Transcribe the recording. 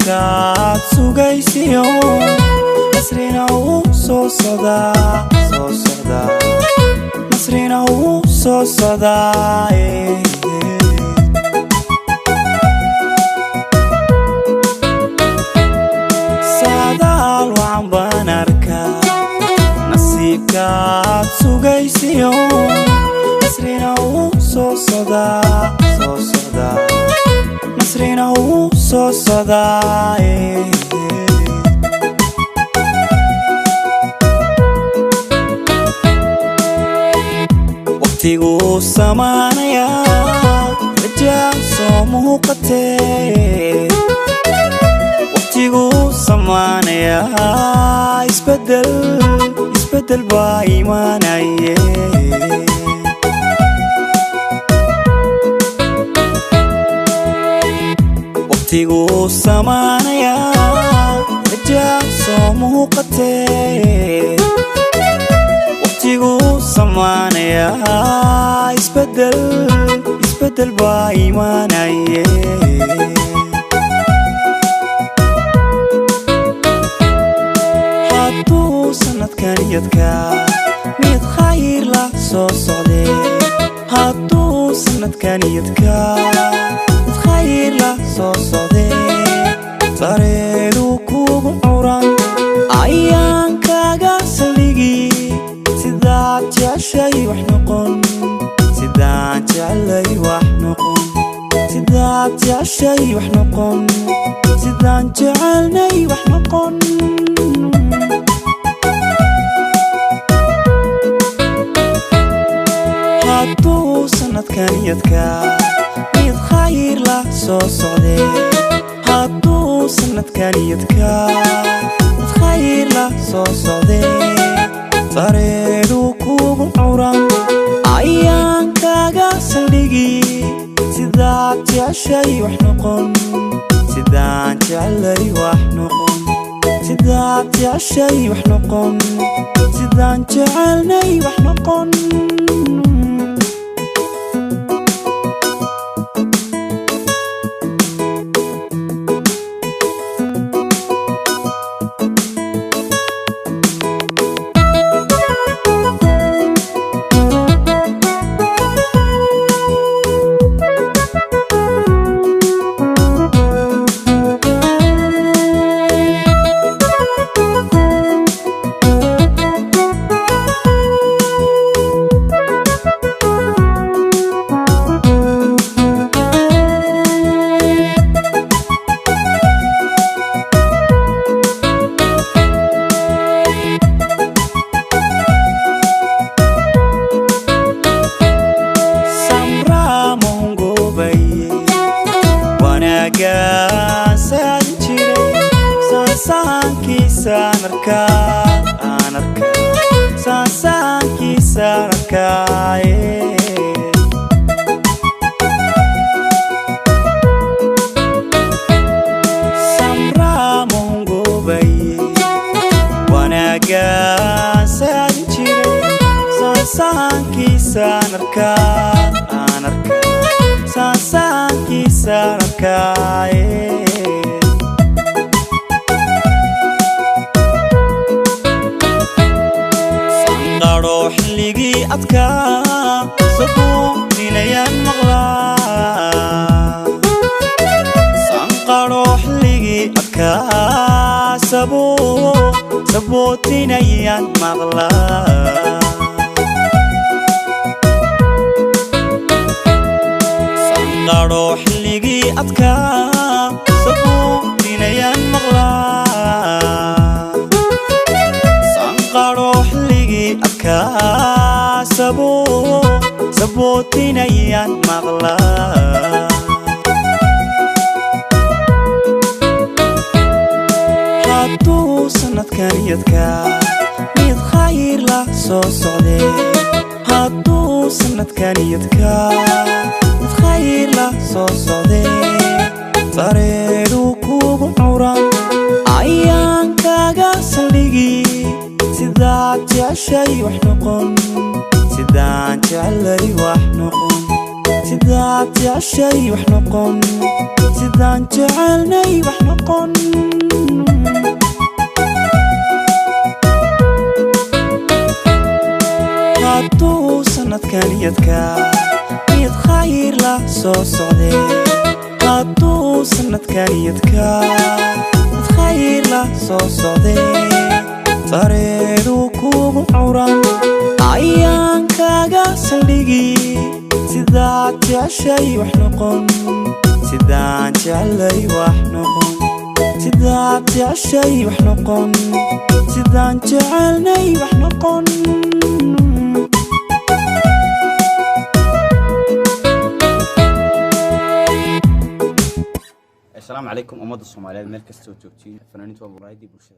nasiibkaad sugaysiyo nasrina wuu soo socdaa nasrina wuu soo socdaa saadaal waxaan baan arkaa nasiibkaad sugaysiyo nasrina wuu soo socdaa nasrina wuu soo socdaa waqtiguu samaanayaa rajaa soo muuqatee waqtiguu samaanayaa isbeddel baa imaanaye waqtiguu samaanayaa rajaa soo muuqatee waqtiguu samaanayaa isbeddel baa imaanaye hadduu sanadkan yadkaa mid khayr la soo socdee hadduu sanadkan yadkaa mid khayr la soo socdee sareedu kugu curan ayaan kaaga saldhigi sidaad jeceshay wax noqon sidaan jecelay wax noqon sidaad jeceshay wax noqon sidaan jecelnay wax noqon hadduu sanadkan yadkaa mid khayr la soo socdee hadduu sanadkan yadkaa mid khayr la soo socdee sareedu kugu curan ayaan kaaga saldhigi sidaad jeceshay wax noqon sidaan jecelay wax noqon sidaad jeceshay wax noqon sidaan jecelnay wax noqon sabootinayaan maqlaa sanqadho xilligii adkaa sabootinayaan maqlaa sanqadho xilligii adkaa sabootinayaan maqlaa hadduu sanadkan yadkaa mid khayr la soo socdee hadduu sanadkan yadkaa mid khayr la soo socdee sareedu kugu curan ayaan kaaga saldhigi sidaad jeceshay wax noqon sidaan jecelay wax noqon sidaad jeceshay wax noqon sidaan jecelnay wax noqon hadduu sanadkan yadka mid khayr la soo socdee hadduu sanadkan yadka mid khayr la soo socdee sareedu kugu curan ayaan kaaga saldhigi sidaad jeceshay wax noqon sidaan jecelay wax noqon sidaad jeceshay wax noqon sidaan jecelnay wax noqon السلام عليكم أمد الصوماليات ملك السوتوكتين فنانين ومرايدي برشاد